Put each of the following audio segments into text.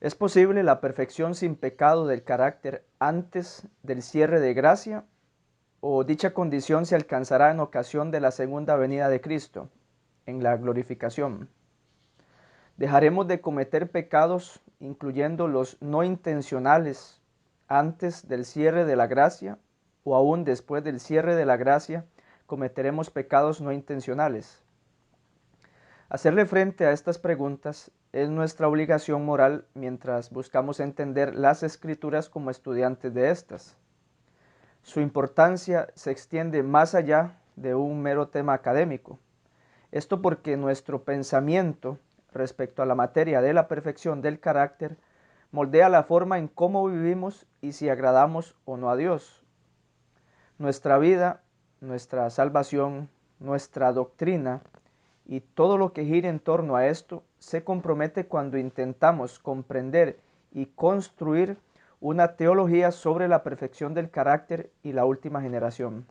¿Es posible la perfección sin pecado del carácter antes del cierre de gracia? ¿O dicha condición se alcanzará en ocasión de la segunda venida de Cristo, en la glorificación? ¿Dejaremos de cometer pecados, incluyendo los no intencionales, antes del cierre de la gracia? ¿O aún después del cierre de la gracia cometeremos pecados no intencionales? Hacerle frente a estas preguntas es nuestra obligación moral mientras buscamos entender las Escrituras como estudiantes de estas. Su importancia se extiende más allá de un mero tema académico. Esto porque nuestro pensamiento respecto a la materia de la perfección del carácter moldea la forma en cómo vivimos y si agradamos o no a Dios. Nuestra vida, nuestra salvación, nuestra doctrina y todo lo que gira en torno a esto se compromete cuando intentamos comprender y construir una teología sobre la perfección del carácter y la última generación.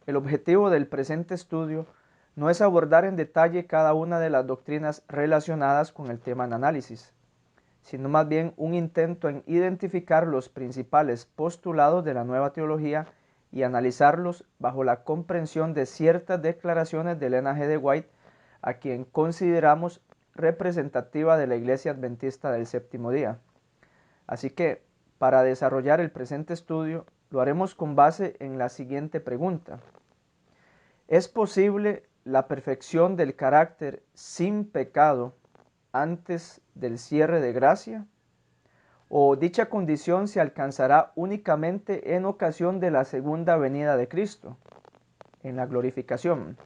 El objetivo del presente estudio no es abordar en detalle cada una de las doctrinas relacionadas con el tema en análisis, sino más bien un intento en identificar los principales postulados de la nueva teología y analizarlos bajo la comprensión de ciertas declaraciones de Elena G. de White, a quien consideramos representativa de la Iglesia Adventista del Séptimo Día. Así que, para desarrollar el presente estudio, lo haremos con base en la siguiente pregunta. ¿Es posible la perfección del carácter sin pecado antes del cierre de gracia? ¿O dicha condición se alcanzará únicamente en ocasión de la segunda venida de Cristo, en la glorificación?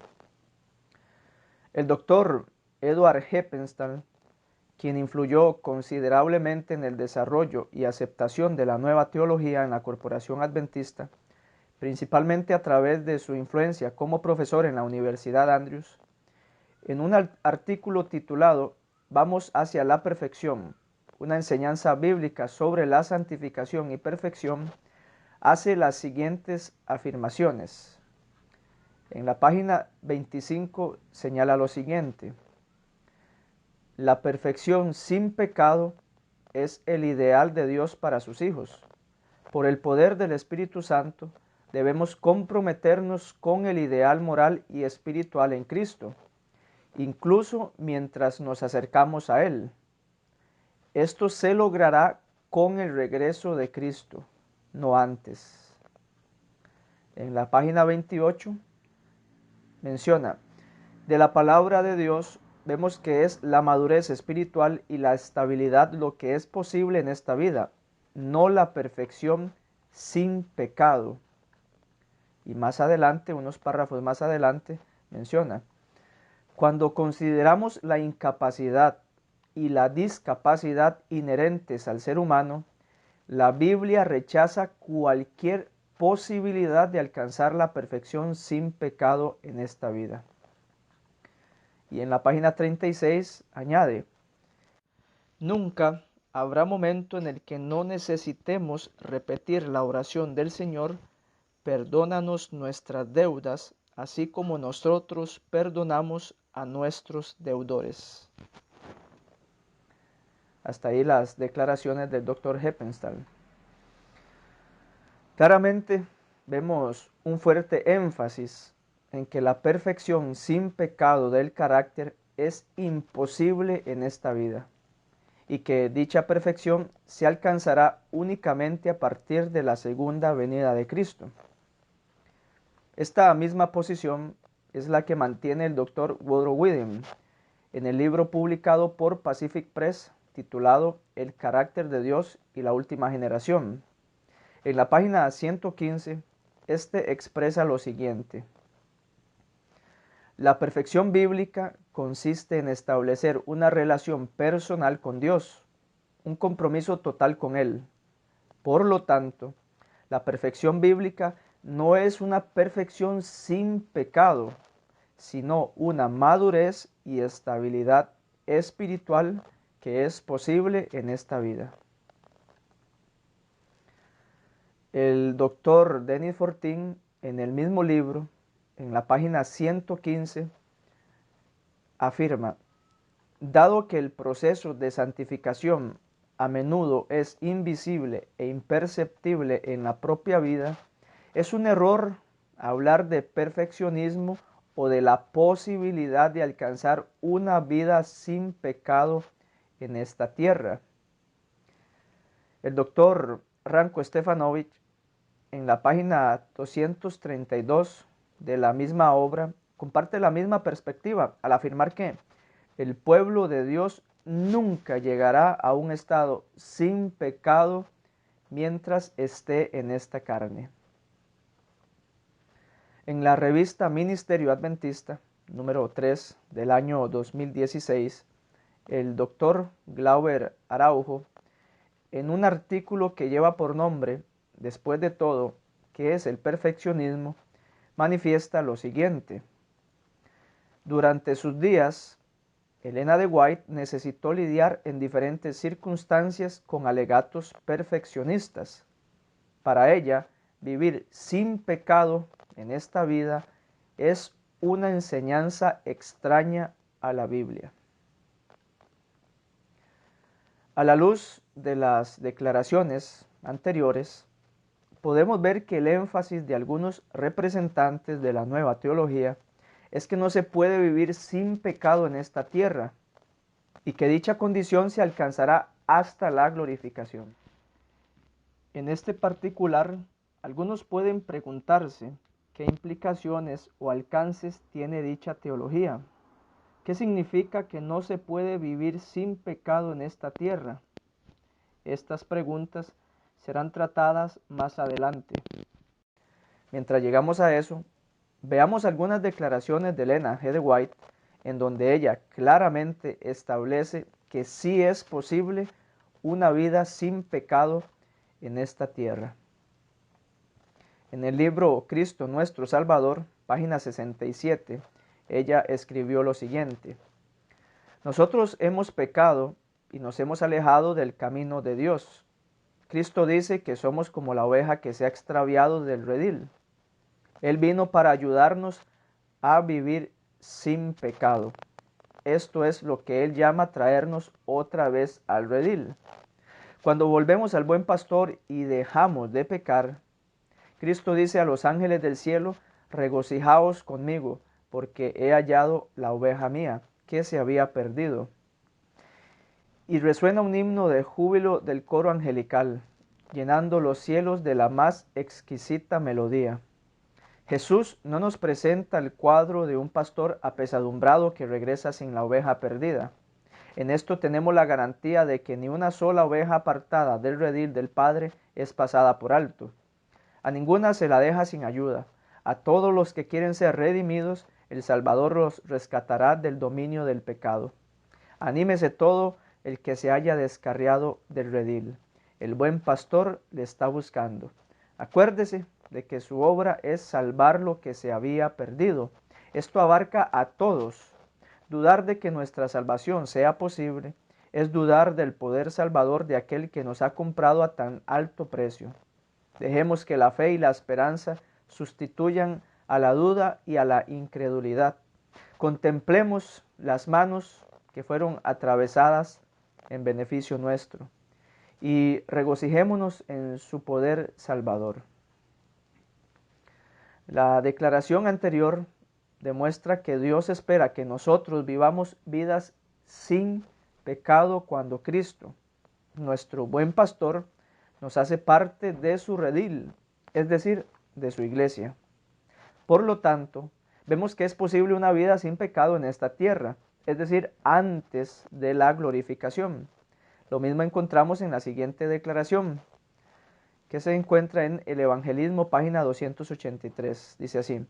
El doctor Edward Heppenstall, quien influyó considerablemente en el desarrollo y aceptación de la nueva teología en la Corporación Adventista, principalmente a través de su influencia como profesor en la Universidad Andrews, en un artículo titulado Vamos hacia la perfección, una enseñanza bíblica sobre la santificación y perfección, hace las siguientes afirmaciones. En la página 25 señala lo siguiente: la perfección sin pecado es el ideal de Dios para sus hijos. Por el poder del Espíritu Santo, debemos comprometernos con el ideal moral y espiritual en Cristo, incluso mientras nos acercamos a Él. Esto se logrará con el regreso de Cristo, no antes. En la página 28 menciona, de la palabra de Dios vemos que es la madurez espiritual y la estabilidad lo que es posible en esta vida, no la perfección sin pecado. Y más adelante, unos párrafos más adelante, menciona, cuando consideramos la incapacidad y la discapacidad inherentes al ser humano, la Biblia rechaza cualquier posibilidad de alcanzar la perfección sin pecado en esta vida. Y en la página 36 añade, nunca habrá momento en el que no necesitemos repetir la oración del Señor, perdónanos nuestras deudas, así como nosotros perdonamos a nuestros deudores. Hasta ahí las declaraciones del Dr. Heppenstall. Claramente vemos un fuerte énfasis en que la perfección sin pecado del carácter es imposible en esta vida y que dicha perfección se alcanzará únicamente a partir de la segunda venida de Cristo. Esta misma posición es la que mantiene el Dr. Woodrow Wilson en el libro publicado por Pacific Press titulado El carácter de Dios y la última generación. En la página 115, este expresa lo siguiente: la perfección bíblica consiste en establecer una relación personal con Dios, un compromiso total con Él. Por lo tanto, la perfección bíblica no es una perfección sin pecado, sino una madurez y estabilidad espiritual que es posible en esta vida. El doctor Denis Fortin, en el mismo libro, en la página 115, afirma, Dado que el proceso de santificación a menudo es invisible e imperceptible en la propia vida, es un error hablar de perfeccionismo o de la posibilidad de alcanzar una vida sin pecado en esta tierra. El doctor Ranko Stefanovic, en la página 232 de la misma obra, comparte la misma perspectiva al afirmar que el pueblo de Dios nunca llegará a un estado sin pecado mientras esté en esta carne. En la revista Ministerio Adventista, número 3 del año 2016, el doctor Glauber Araujo, en un artículo que lleva por nombre, Después de todo, ¿qué es el perfeccionismo?, manifiesta lo siguiente. Durante sus días, Elena de White necesitó lidiar en diferentes circunstancias con alegatos perfeccionistas. Para ella, vivir sin pecado en esta vida es una enseñanza extraña a la Biblia. A la luz de las declaraciones anteriores, podemos ver que el énfasis de algunos representantes de la nueva teología es que no se puede vivir sin pecado en esta tierra y que dicha condición se alcanzará hasta la glorificación. En este particular, algunos pueden preguntarse qué implicaciones o alcances tiene dicha teología. ¿Qué significa que no se puede vivir sin pecado en esta tierra? Estas preguntas serán tratadas más adelante. Mientras llegamos a eso, veamos algunas declaraciones de Elena G. de White, en donde ella claramente establece que sí es posible una vida sin pecado en esta tierra. En el libro Cristo nuestro Salvador, página 67, ella escribió lo siguiente: nosotros hemos pecado y nos hemos alejado del camino de Dios. Cristo dice que somos como la oveja que se ha extraviado del redil. Él vino para ayudarnos a vivir sin pecado. Esto es lo que Él llama traernos otra vez al redil. Cuando volvemos al buen pastor y dejamos de pecar, Cristo dice a los ángeles del cielo: regocijaos conmigo, porque he hallado la oveja mía, que se había perdido. Y resuena un himno de júbilo del coro angelical, llenando los cielos de la más exquisita melodía. Jesús no nos presenta el cuadro de un pastor apesadumbrado que regresa sin la oveja perdida. En esto tenemos la garantía de que ni una sola oveja apartada del redil del Padre es pasada por alto. A ninguna se la deja sin ayuda. A todos los que quieren ser redimidos, el Salvador los rescatará del dominio del pecado. Anímese todo el que se haya descarriado del redil. El buen pastor le está buscando. Acuérdese de que su obra es salvar lo que se había perdido. Esto abarca a todos. Dudar de que nuestra salvación sea posible es dudar del poder salvador de aquel que nos ha comprado a tan alto precio. Dejemos que la fe y la esperanza sustituyan a la duda y a la incredulidad. Contemplemos las manos que fueron atravesadas en beneficio nuestro y regocijémonos en su poder salvador. La declaración anterior demuestra que Dios espera que nosotros vivamos vidas sin pecado cuando Cristo, nuestro buen pastor, nos hace parte de su redil, es decir, de su iglesia. Por lo tanto, vemos que es posible una vida sin pecado en esta tierra, es decir, antes de la glorificación. Lo mismo encontramos en la siguiente declaración, que se encuentra en el Evangelismo, página 283. Dice así: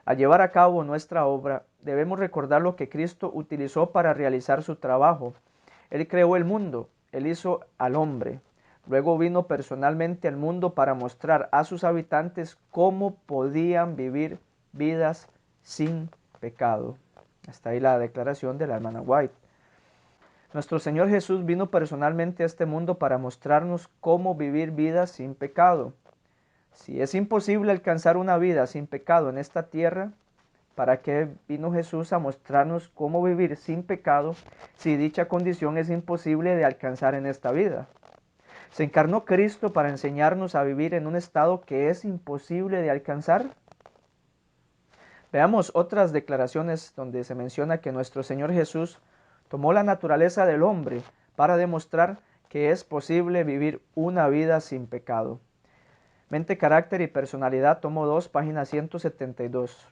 al llevar a cabo nuestra obra, debemos recordar lo que Cristo utilizó para realizar su trabajo. Él creó el mundo, Él hizo al hombre. Luego vino personalmente al mundo para mostrar a sus habitantes cómo podían vivir vidas sin pecado. Hasta ahí la declaración de la hermana White. Nuestro Señor Jesús vino personalmente a este mundo para mostrarnos cómo vivir vidas sin pecado. Si es imposible alcanzar una vida sin pecado en esta tierra, ¿Para qué vino Jesús a mostrarnos cómo vivir sin pecado si dicha condición es imposible de alcanzar en esta vida? ¿Se encarnó Cristo para enseñarnos a vivir en un estado que es imposible de alcanzar? Veamos otras declaraciones donde se menciona que nuestro Señor Jesús tomó la naturaleza del hombre para demostrar que es posible vivir una vida sin pecado. Mente, Carácter y Personalidad, tomo 2, página 172.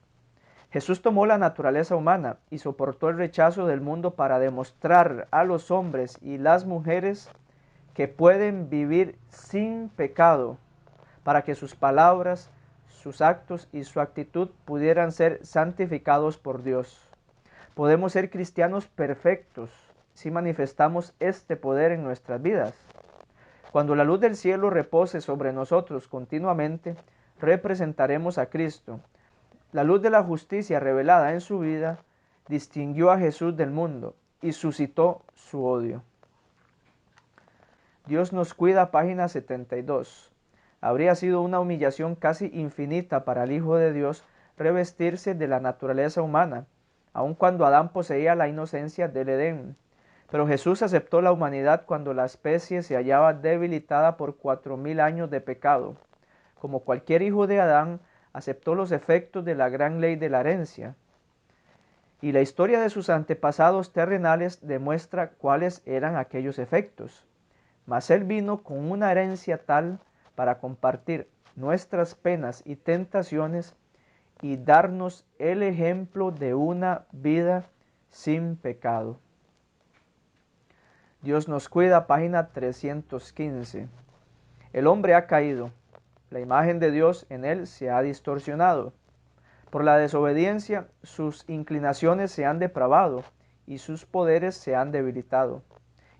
Jesús tomó la naturaleza humana y soportó el rechazo del mundo para demostrar a los hombres y las mujeres que pueden vivir sin pecado, para que sus palabras, sus actos y su actitud pudieran ser santificados por Dios. Podemos ser cristianos perfectos si manifestamos este poder en nuestras vidas. Cuando la luz del cielo repose sobre nosotros continuamente, representaremos a Cristo. La luz de la justicia revelada en su vida distinguió a Jesús del mundo y suscitó su odio. Dios nos cuida, página 72. Habría sido una humillación casi infinita para el Hijo de Dios revestirse de la naturaleza humana, aun cuando Adán poseía la inocencia del Edén. Pero Jesús aceptó la humanidad cuando la especie se hallaba debilitada por 4000 años de pecado. Como cualquier hijo de Adán, aceptó los efectos de la gran ley de la herencia. Y la historia de sus antepasados terrenales demuestra cuáles eran aquellos efectos. Mas Él vino con una herencia tal para compartir nuestras penas y tentaciones y darnos el ejemplo de una vida sin pecado. Dios nos cuida, página 315. El hombre ha caído. La imagen de Dios en él se ha distorsionado. Por la desobediencia, sus inclinaciones se han depravado y sus poderes se han debilitado.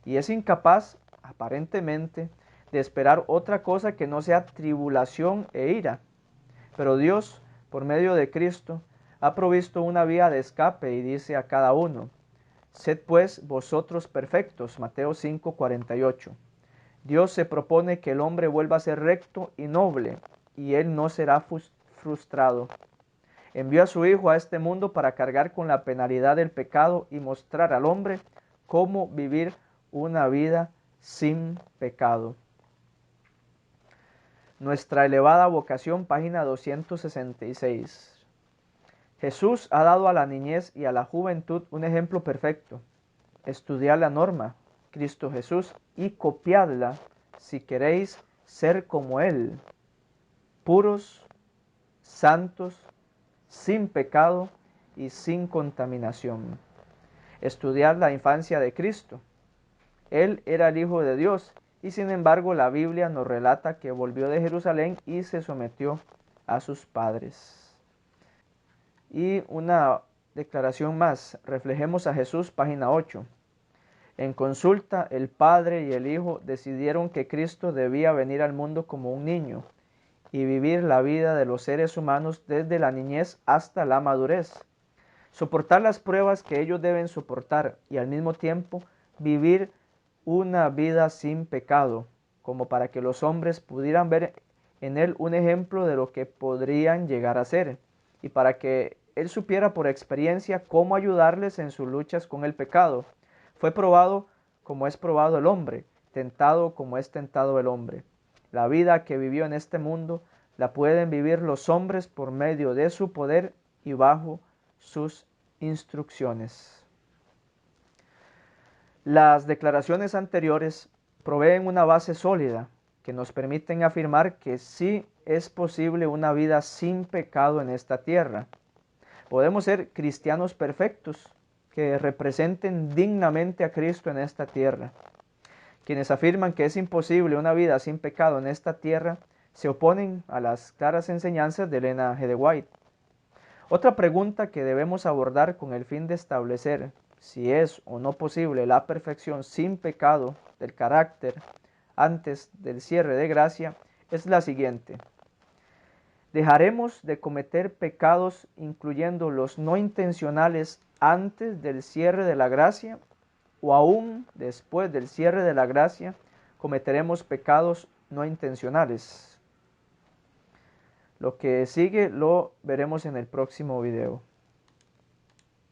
Y es incapaz, aparentemente, de esperar otra cosa que no sea tribulación e ira. Pero Dios, por medio de Cristo, ha provisto una vía de escape y dice a cada uno: sed pues vosotros perfectos. Mateo 5:48. Dios se propone que el hombre vuelva a ser recto y noble, y él no será frustrado. Envió a su Hijo a este mundo para cargar con la penalidad del pecado y mostrar al hombre cómo vivir una vida sin pecado. Nuestra elevada vocación, página 266. Jesús ha dado a la niñez y a la juventud un ejemplo perfecto. Estudiad la norma, Cristo Jesús, y copiadla si queréis ser como Él, puros, santos, sin pecado y sin contaminación. Estudiad la infancia de Cristo. Él era el Hijo de Dios y sin embargo la Biblia nos relata que volvió de Jerusalén y se sometió a sus padres. Y una declaración más, reflejemos a Jesús, página 8. En consulta, el Padre y el Hijo decidieron que Cristo debía venir al mundo como un niño y vivir la vida de los seres humanos desde la niñez hasta la madurez. Soportar las pruebas que ellos deben soportar y al mismo tiempo vivir una vida sin pecado, como para que los hombres pudieran ver en Él un ejemplo de lo que podrían llegar a ser y para que Él supiera por experiencia cómo ayudarles en sus luchas con el pecado. Fue probado como es probado el hombre, tentado como es tentado el hombre. La vida que vivió en este mundo la pueden vivir los hombres por medio de su poder y bajo sus instrucciones. Las declaraciones anteriores proveen una base sólida que nos permiten afirmar que sí es posible una vida sin pecado en esta tierra. Podemos ser cristianos perfectos que representen dignamente a Cristo en esta tierra. Quienes afirman que es imposible una vida sin pecado en esta tierra se oponen a las claras enseñanzas de Elena G. de White. Otra pregunta que debemos abordar con el fin de establecer si es o no posible la perfección sin pecado del carácter antes del cierre de gracia es la siguiente: ¿dejaremos de cometer pecados, incluyendo los no intencionales, antes del cierre de la gracia? ¿O aún después del cierre de la gracia cometeremos pecados no intencionales? Lo que sigue lo veremos en el próximo video.